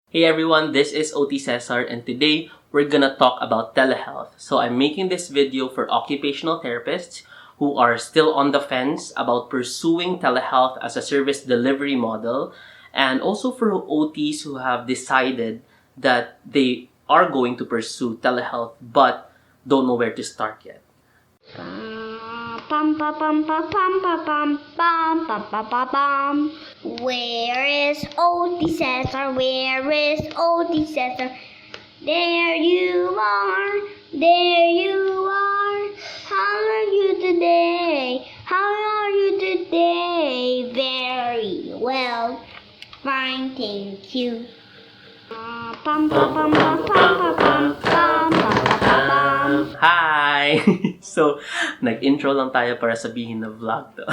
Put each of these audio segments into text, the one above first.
Hey everyone, this is OT Cesar and today we're gonna talk about telehealth. So I'm making this video for occupational therapists who are still on the fence about pursuing telehealth as a service delivery model, and also for OTs who have decided that they are going to pursue telehealth but don't know where to start yet. Where is OT Cesar? Where is OT Cesar? There you are, there you are. How are you today? How are you today? Very well, fine, thank you. Hi! So, nag-intro lang tayo para sabihin na vlog to.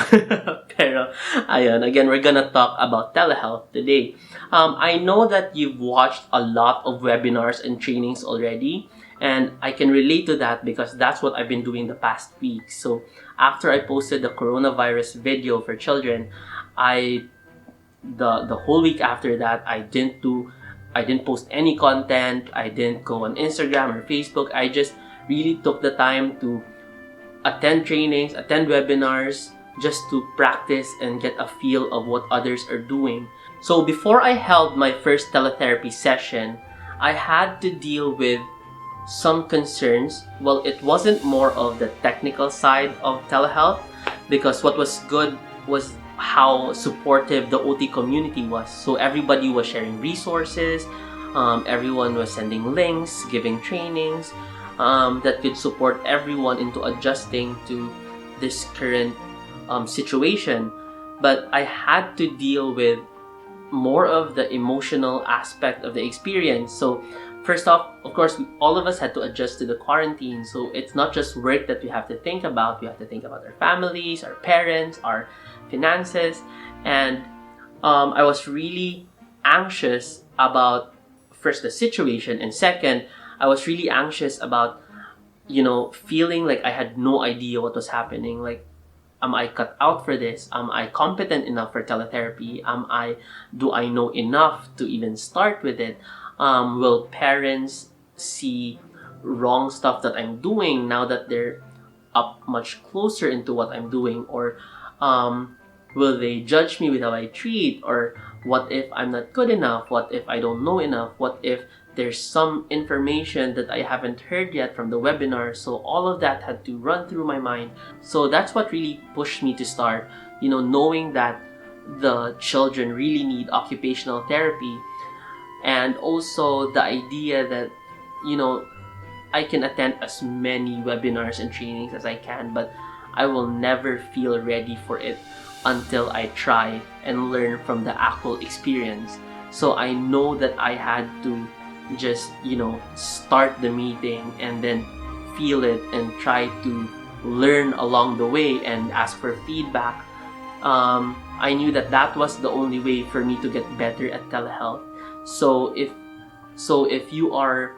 Pero, ayun, again, we're gonna talk about telehealth today. I know that you've watched a lot of webinars and trainings already, and I can relate to that because that's what I've been doing the past week. So, after I posted the coronavirus video for children, the whole week after that, I didn't post any content. I didn't go on Instagram or Facebook. I just really took the time to attend trainings, attend webinars, just to practice and get a feel of what others are doing. So before I held my first teletherapy session, I had to deal with some concerns. Well, it wasn't more of the technical side of telehealth, because what was good was how supportive the OT community was. So everybody was sharing resources, everyone was sending links, giving trainings that could support everyone into adjusting to this current situation. But I had to deal with more of the emotional aspect of the experience. So first off, of course, all of us had to adjust to the quarantine. So it's not just work that we have to think about. We have to think about our families, our parents, our finances. And I was really anxious about, first, the situation, and second, I was really anxious about, feeling like I had no idea what was happening. Like, am I cut out for this? Am I competent enough for teletherapy? Do I know enough to even start with it? Will parents see wrong stuff that I'm doing now that they're up much closer into what I'm doing? Or will they judge me with how I treat? Or what if I'm not good enough? What if I don't know enough? What if there's some information that I haven't heard yet from the webinar? So all of that had to run through my mind. So that's what really pushed me to start, knowing that the children really need occupational therapy. And also the idea that, I can attend as many webinars and trainings as I can, but I will never feel ready for it until I try and learn from the actual experience. So I know that I had to just, start the meeting and then feel it and try to learn along the way and ask for feedback. I knew that was the only way for me to get better at telehealth. So if you are,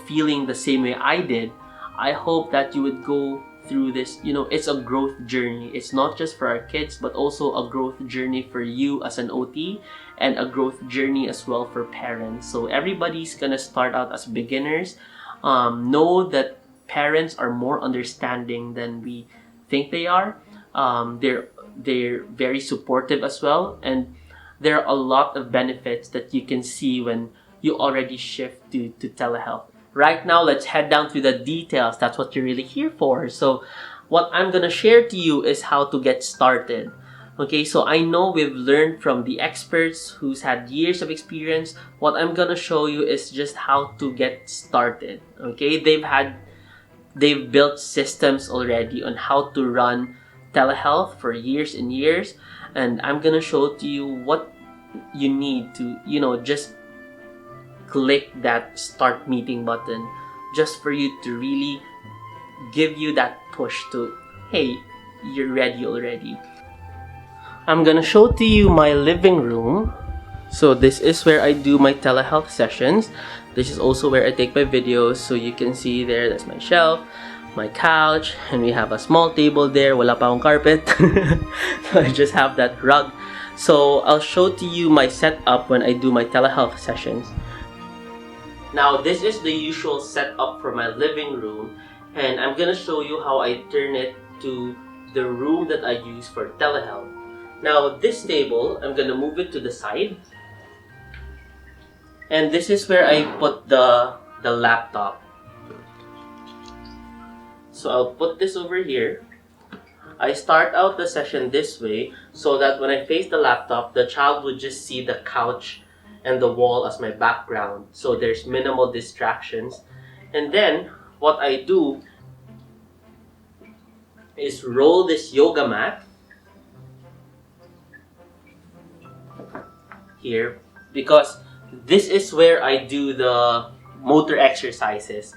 feeling the same way I did, I hope that you would go through this. It's a growth journey. It's not just for our kids, but also a growth journey for you as an OT, and a growth journey as well for parents. So everybody's gonna start out as beginners. Know that parents are more understanding than we think they are. They're very supportive as well, and there are a lot of benefits that you can see when you already shift to telehealth. Right now, let's head down to the details. That's what you're really here for. So what I'm gonna share to you is how to get started. Okay, so I know we've learned from the experts who's had years of experience. What I'm gonna show you is just how to get started. Okay, they've built systems already on how to run telehealth for years and years, and I'm gonna show to you what you need to, just click that start meeting button, just for you to really give you that push to, hey, you're ready already. I'm gonna show to you my living room. So this is where I do my telehealth sessions. This is also where I take my videos. So you can see there, that's my shelf, my couch, and we have a small table there. Wala pa akong carpet. So I just have that rug So I'll show to you my setup when I do my telehealth sessions. Now this is the usual setup for my living room, and I'm gonna show you how I turn it to the room that I use for telehealth. Now this table, I'm gonna move it to the side, and this is where I put the laptop. So I'll put this over here. I start out the session this way so that when I face the laptop, the child would just see the couch and the wall as my background. So there's minimal distractions. And then what I do is roll this yoga mat here, because this is where I do the motor exercises.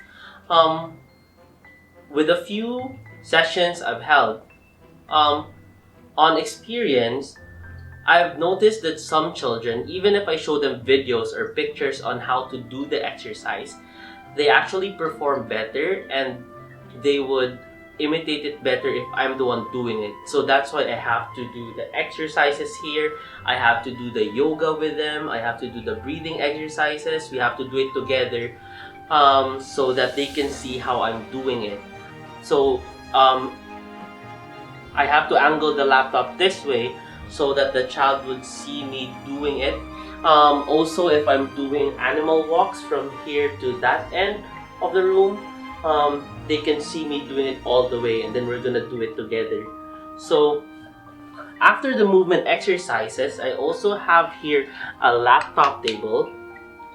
With a few sessions I've held, on experience, I've noticed that some children, even if I show them videos or pictures on how to do the exercise, they actually perform better and they would imitate it better if I'm the one doing it. So that's why I have to do the exercises here. I have to do the yoga with them. I have to do the breathing exercises. We have to do it together so that they can see how I'm doing it. So I have to angle the laptop this way so that the child would see me doing it. Also, if I'm doing animal walks from here to that end of the room, they can see me doing it all the way, and then we're gonna do it together. So after the movement exercises, I also have here a laptop table.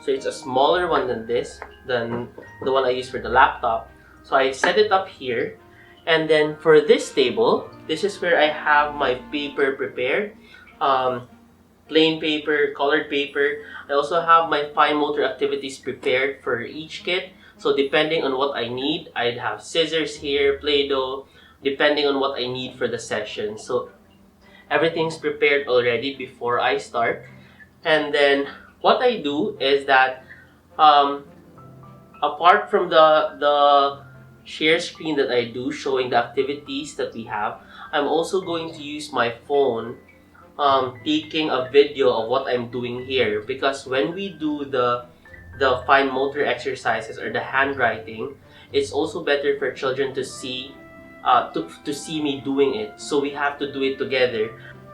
So it's a smaller one than this, than the one I use for the laptop. So I set it up here. And then for this table, this is where I have my paper prepared. Plain paper, colored paper. I also have my fine motor activities prepared for each kid. So depending on what I need, I'd have scissors here, Play-Doh, depending on what I need for the session. So everything's prepared already before I start. And then what I do is that apart from the share screen that I do showing the activities that we have, I'm also going to use my phone taking a video of what I'm doing here, because when we do the fine motor exercises or the handwriting, it's also better for children to see to see me doing it. So we have to do it together.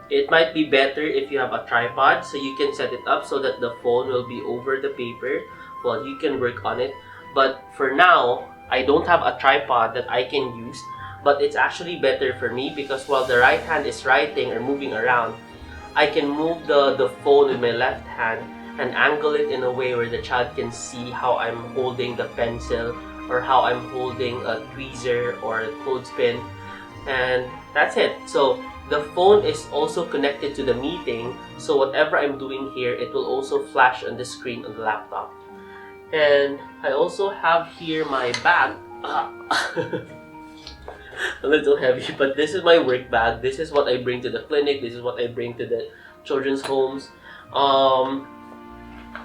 It might be better if you have a tripod, so you can set it up so that the phone will be over the paper while you can work on it. But for now, I don't have a tripod that I can use, but it's actually better for me because while the right hand is writing or moving around, I can move the phone with my left hand and angle it in a way where the child can see how I'm holding the pencil or how I'm holding a tweezer or a clothespin, and that's it. So the phone is also connected to the meeting, so whatever I'm doing here, it will also flash on the screen on the laptop. And I also have here my bag. A little heavy, but this is my work bag. This is what I bring to the clinic. This is what I bring to the children's homes.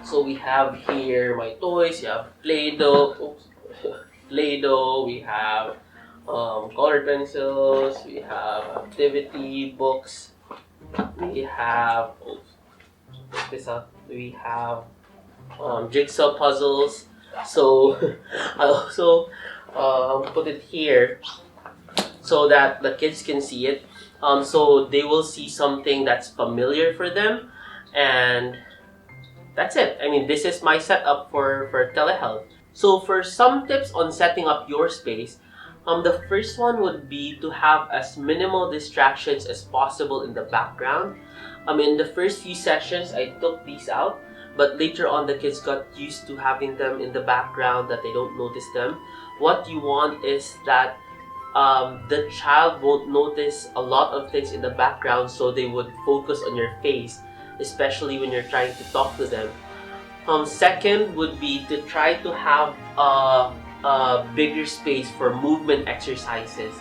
So we have here my toys. We have Play-Doh. Play-Doh. We have colored pencils. We have activity books. We have we have jigsaw puzzles. So I also put it here so that the kids can see it. So they will see something that's familiar for them, and that's it. I mean, this is my setup for telehealth. So for some tips on setting up your space, the first one would be to have as minimal distractions as possible in the background. In the first few sessions, I took these out, but later on the kids got used to having them in the background, that they don't notice them. What you want is that the child won't notice a lot of things in the background, so they would focus on your face, especially when you're trying to talk to them. Second would be to try to have a bigger space for movement exercises.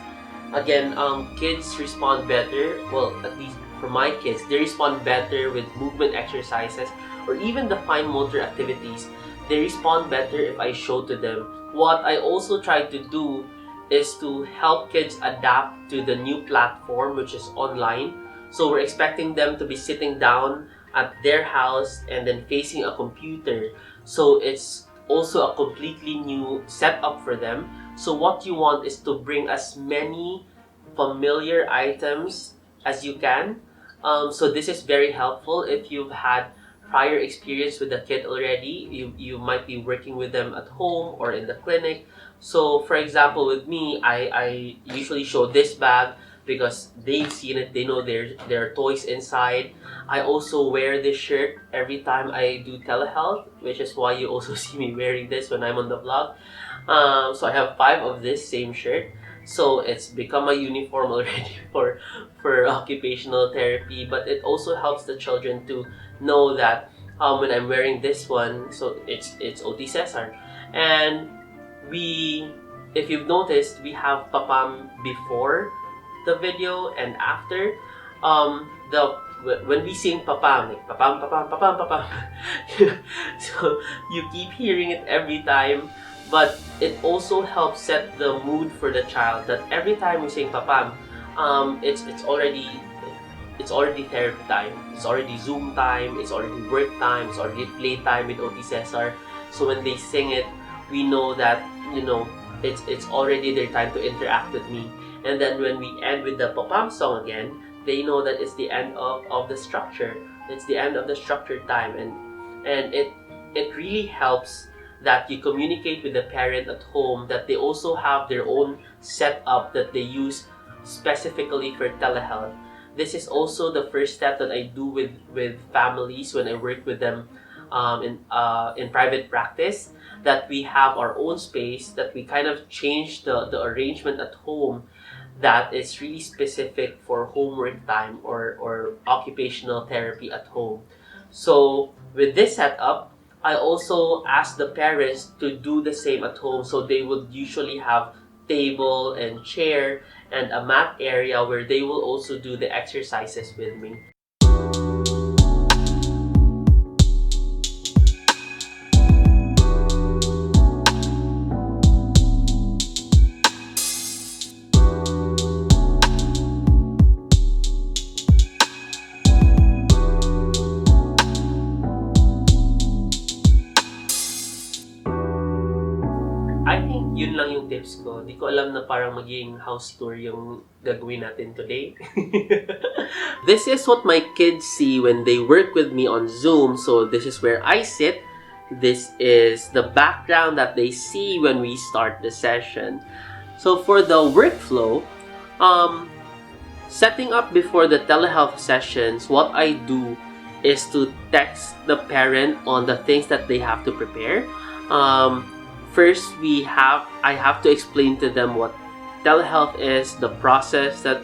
Again, kids respond better, well, at least for my kids, they respond better with movement exercises or even the fine motor activities. They respond better if I show to them. What I also try to do is to help kids adapt to the new platform, which is online. So we're expecting them to be sitting down at their house and then facing a computer. So it's also a completely new setup for them. So what you want is to bring as many familiar items as you can. So this is very helpful if you've had prior experience with the kid already. You might be working with them at home or in the clinic. So for example, with me, I usually show this bag because they've seen it, they know there are toys inside. I also wear this shirt every time I do telehealth, which is why you also see me wearing this when I'm on the vlog. So I have 5 of this same shirt. So it's become a uniform already for occupational therapy, but it also helps the children to know that when I'm wearing this one, so it's OT Cesar. And if you've noticed, we have papam before the video and after. When we sing papam, like papam, papam, papam, papam, so you keep hearing it every time, but it also helps set the mood for the child that every time we sing papam, it's already therapy time, it's already Zoom time, it's already work time, it's already play time with OT Cesar. So when they sing it, we know that it's already their time to interact with me. And then when we end with the papam song again, they know that it's the end of the structure. It's the end of the structured time, and it really helps that you communicate with the parent at home that they also have their own setup that they use specifically for telehealth. This is also the first step that I do with families when I work with them in private practice, that we have our own space, that we kind of change the arrangement at home that is really specific for homework time or occupational therapy at home. So with this setup, I also ask the parents to do the same at home. So they would usually have table and chair and a mat area where they will also do the exercises with me. I think yun lang yung tips ko. Di ko alam na parang magiging house tour yung gagawin natin today. This is what my kids see when they work with me on Zoom. So this is where I sit. This is the background that they see when we start the session. So for the workflow, setting up before the telehealth sessions, what I do is to text the parent on the things that they have to prepare. First, I have to explain to them what telehealth is, the process that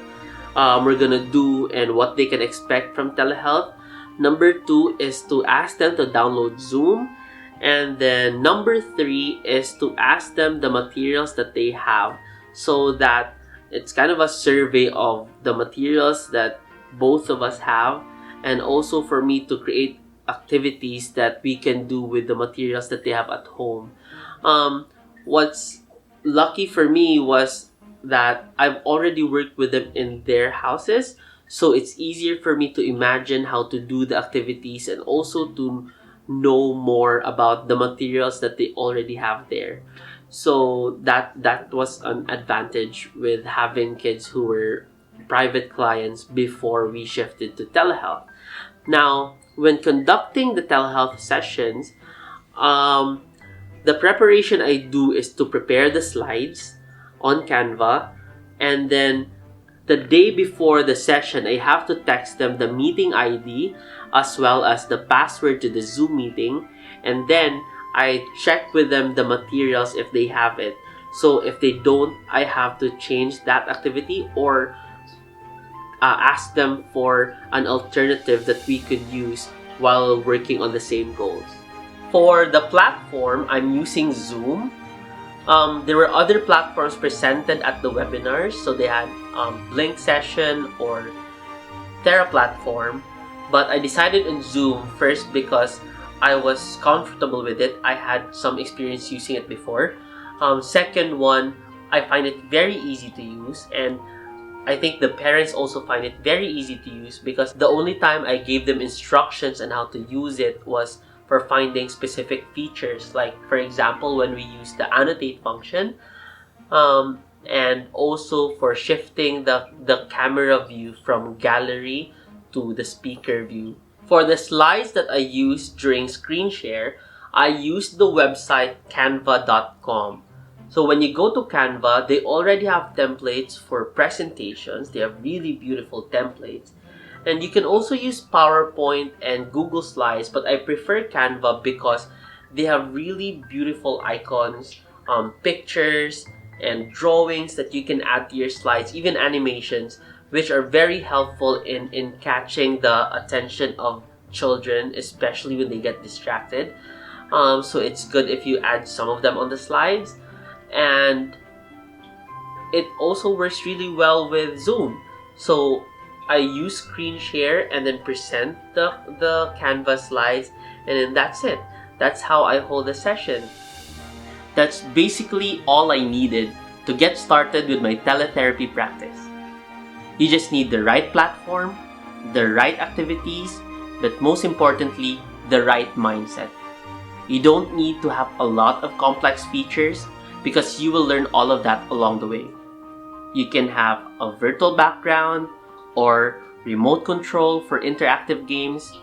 we're gonna do, and what they can expect from telehealth. Number 2 is to ask them to download Zoom. And then number 3 is to ask them the materials that they have, so that it's kind of a survey of the materials that both of us have, and also for me to create activities that we can do with the materials that they have at home. What's lucky for me was that I've already worked with them in their houses, so it's easier for me to imagine how to do the activities and also to know more about the materials that they already have there. So that was an advantage with having kids who were private clients before we shifted to telehealth. Now, when conducting the telehealth sessions, the preparation I do is to prepare the slides on Canva, and then the day before the session, I have to text them the meeting ID as well as the password to the Zoom meeting, and then I check with them the materials if they have it. So if they don't, I have to change that activity or ask them for an alternative that we could use while working on the same goals. For the platform, I'm using Zoom. There were other platforms presented at the webinars. So they had Blink Session or Terra Platform. But I decided on Zoom first because I was comfortable with it. I had some experience using it before. Second one, I find it very easy to use. And I think the parents also find it very easy to use because the only time I gave them instructions on how to use it was for finding specific features. Like, for example, when we use the annotate function, and also for shifting the camera view from gallery to the speaker view. For the slides that I used during screen share, I used the website canva.com. So when you go to Canva, they already have templates for presentations. They have really beautiful templates. And you can also use PowerPoint and Google Slides, but I prefer Canva because they have really beautiful icons, pictures, and drawings that you can add to your slides, even animations, which are very helpful in catching the attention of children, especially when they get distracted. So it's good if you add some of them on the slides. And it also works really well with Zoom. So I use screen share and then present the Canva slides, and then that's it. That's how I hold a session. That's basically all I needed to get started with my teletherapy practice. You just need the right platform, the right activities, but most importantly, the right mindset. You don't need to have a lot of complex features because you will learn all of that along the way. You can have a virtual background or remote control for interactive games,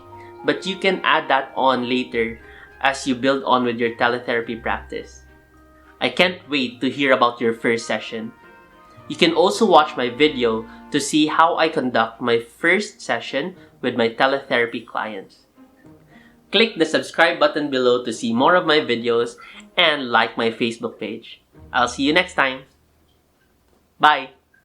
but you can add that on later as you build on with your teletherapy practice. I can't wait to hear about your first session. You can also watch my video to see how I conduct my first session with my teletherapy clients. Click the subscribe button below to see more of my videos and like my Facebook page. I'll see you next time. Bye!